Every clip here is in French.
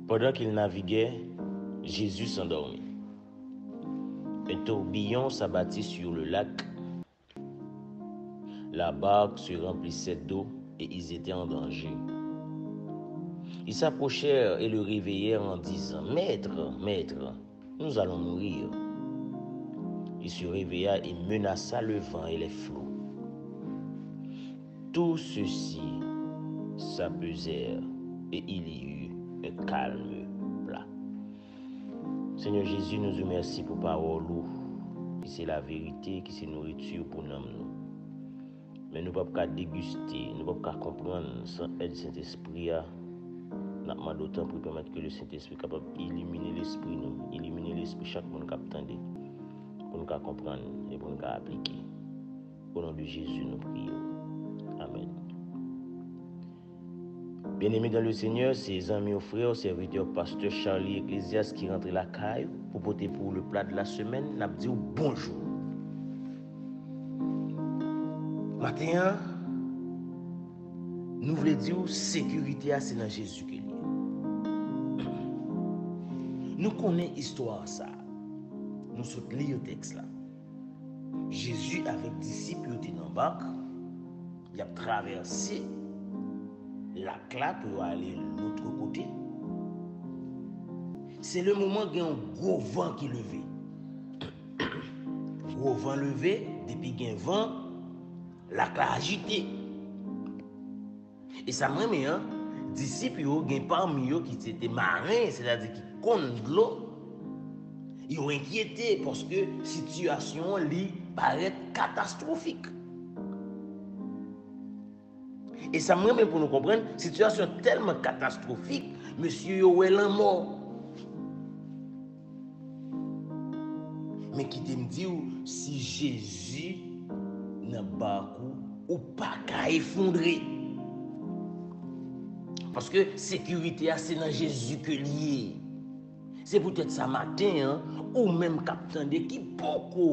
Pendant qu'il naviguait, Jésus s'endormit. Un tourbillon s'abattit sur le lac. La barque se remplissait d'eau et ils étaient en danger. Ils s'approchèrent et le réveillèrent en disant « Maître, maître, nous allons mourir. » Il se réveilla et menaça le vent et les flots. Tout ceci s'apaisèrent et il y eut un calme plat. Seigneur Jésus, nous te remercions pour parole qui c'est la vérité, qui c'est nourriture pour nous. Mais nous ne pouvons pas déguster, nous ne pouvons pas comprendre sans aide du Saint-Esprit. Nous demandons d'autant pour permettre que le Saint-Esprit soit capable d'éliminer l'esprit, éliminer l'esprit chaque monde qui attend, pour nous comprendre et pour nous appliquer. Au nom de Jésus, nous prions. Amen. Bien-aimés dans le Seigneur, ses amis ou frères, serviteurs, pasteur Charlie Ecclésias qui rentre la caille pour porter pour le plat de la semaine, n'a dit bonjour. Matin, nous voulons dire sécurité, c'est dans Jésus qui est. Nous connaissons l'histoire ça. Nous sommes lire le texte là. Jésus avec disciples étaient dans la barque, il a traversé la claque pour aller de l'autre côté. C'est le moment où il y a un gros vent qui levé. Gros vent levé, depuis qu'il y a un vent, la claque agitée. Et ça m'a mis, disciples, il y a parmi eux qui étaient marins, c'est-à-dire qui connaissent de l'eau. Ils ont inquiété parce que la situation lui paraît catastrophique. Et ça me remet pour nous comprendre, situation tellement catastrophique, monsieur Yoel est mort. Mais qui te me dit si Jésus n'a pas ou pas qu'à effondrer. Parce que sécurité c'est dans Jésus que lié. C'est peut-être ça matin, ou même capitaine qui peut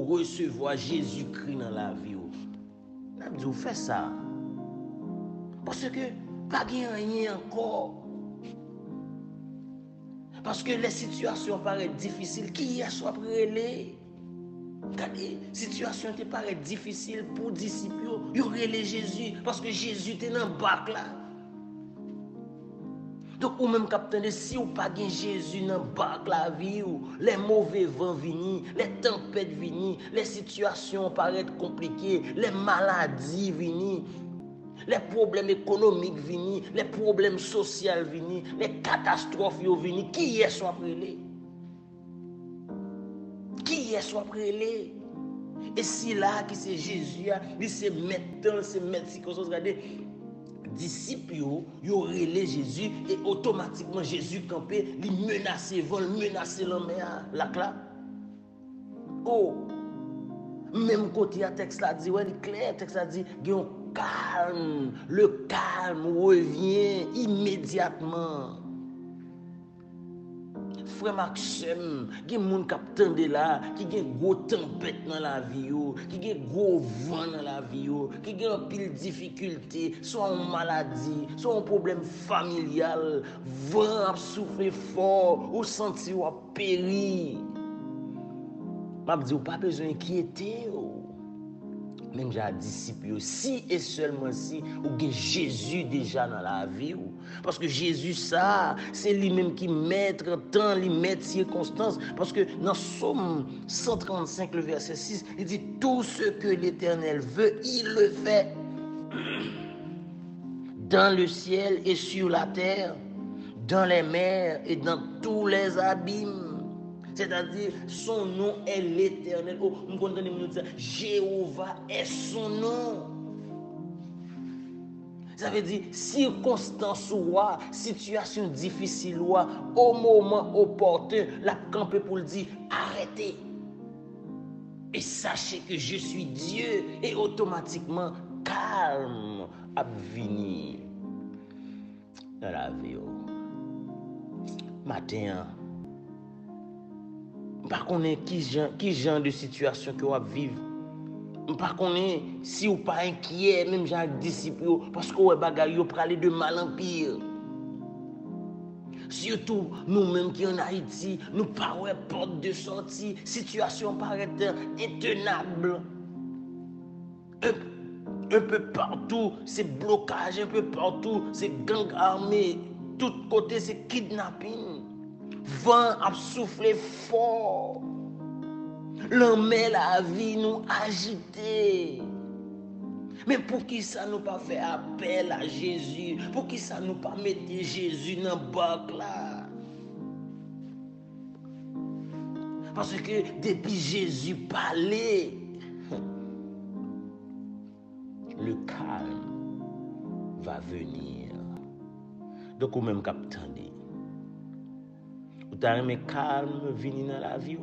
recevoir Jésus-Christ dans la vie. On a dit, vous faites ça. Parce que pas rien encore. Parce que les situations paraissent difficiles. Qui est soit prélé? Regardez, la situation te paraît difficile pour les disciples. Ils relèvent Jésus. Parce que Jésus était dans le bac là. Donc, ou même capitaine, si ou pas Jésus dans le bac la vie, les mauvais vents viennent, les tempêtes viennent, les situations paraissent compliquées, les maladies viennent, les problèmes économiques viennent, les problèmes sociaux viennent, les catastrophes viennent. Qui est soit prélé? Qui est soit prélé? Et si là, qui c'est Jésus, il se met dans, se met circonstance, regardez, disciples, ils relèvent Jésus et automatiquement Jésus campé, il menace vent, menace la mer, la claque. Oh, même côté à texte là dit, ouais, il est clair, texte là dit, il y a un calme, le calme revient immédiatement. Frère Maxime, il y a des gens qui attendent là, qui ont une grosse tempête dans la vie, qui ont un gros vent dans la vie, qui ont une pile de difficultés, soit une maladie, soit un problème familial, vent a soufflé fort, ou senti ou a péri. Je dis, pas besoin d'inquiéter. Même j'ai un disciple, si et seulement si, ou bien Jésus déjà dans la vie. Parce que Jésus, ça, c'est lui-même qui met temps, lui met circonstances. Parce que dans Somme 135, le verset 6, il dit, tout ce que l'Éternel veut, il le fait. Dans le ciel et sur la terre, dans les mers et dans tous les abîmes. C'est-à-dire, son nom est l'Éternel. Oh, nous comprenons dire, Jéhovah est son nom. Ça veut dire, circonstance ou situation difficile ou au moment opportun, la camper pour le dire, arrêtez. Et sachez que je suis Dieu. Et automatiquement, calme à venir dans la vie. Matin, par contre, qui genre de situation que vous vivez. Par contre, si vous pas inquiet, même genre disciple, parce que vous bagaille pour aller de mal en pire. Surtout nous-mêmes qui en Haïti, nous pas ouais porte de sortie, situation paraît intenable. Un peu partout, c'est blocage, un peu partout, c'est gang armé, tout côté c'est kidnapping. Vent a soufflé fort. L'emmène la vie nous agiter. Mais pour qui ça nous pas fait appel à Jésus? Pour qui ça nous pas mettre Jésus dans le bac là? Parce que depuis Jésus parlait, le calme va venir. Donc, ou même qu'attendez. Ou t'as aimé calme venir dans la vie?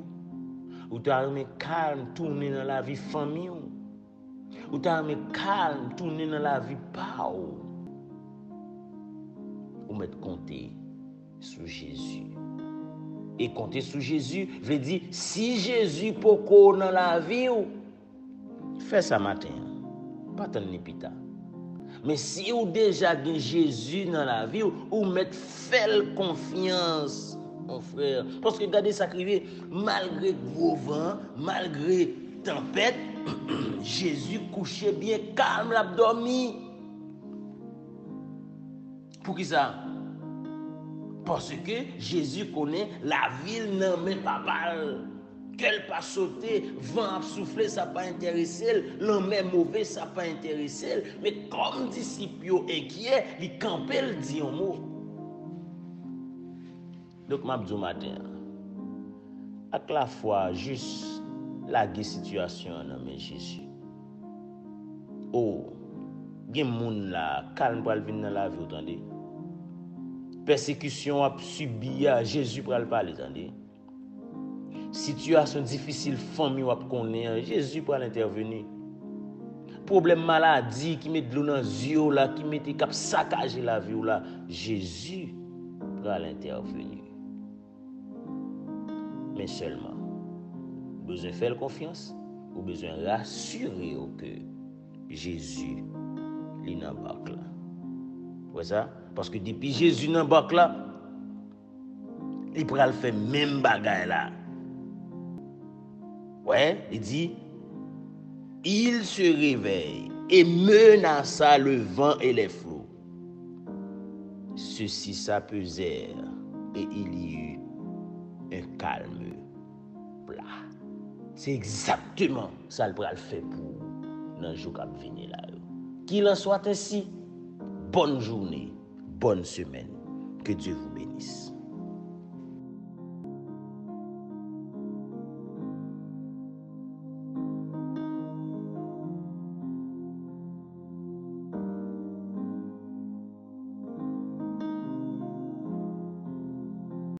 Ou t'as aimé calme tourner dans la vie famille? Ou t'as aimé calme tourner dans la vie pa ou mettre compter sur Jésus. Et compter sur Jésus veut dire si Jésus poko dans la vie fais ça matin. Pas tant ni pita. Mais si ou déjà gen Jésus dans la vie ou mettre faire confiance mon frère parce que regardez ça crier malgré gros vent, malgré tempête Jésus couchait bien calme, l'a dormi. Pour qui ça? Parce que Jésus connaît la ville non mais pas mal. Qu'elle pas sauter, vent a soufflé, ça pas intéressé, l'homme mauvais, ça pas intéressé. Mais comme disciple inquiet, il campait, il dit un mot. Donc, m'a dit matin, avec la foi, juste la situation dans mes Jésus. Oh, gen moun la, calme pour venir dans la vie, attendez. Persécution a subi, Jésus pour le parler, attendez. Situation difficile, famille ou connaît, Jésus pour l'intervenir. Problème maladie qui met de l'eau dans les yeux là, qui met cap saccager la vie là, Jésus pour l'intervenir. Mais seulement, besoin de faire confiance ou besoin de rassurer que Jésus est dans le bac là. Ouais ça? Parce que depuis Jésus dans le bac là, il pourra le faire même bagaille là. Ouais, il dit, il se réveille et menaça le vent et les flots. Ceux-ci s'apaisèrent et il y eut un calme plat. C'est exactement ça qu'il pourra le faire pour dans le jour qui va venir là. Qu'il en soit ainsi, bonne journée, bonne semaine. Que Dieu vous bénisse.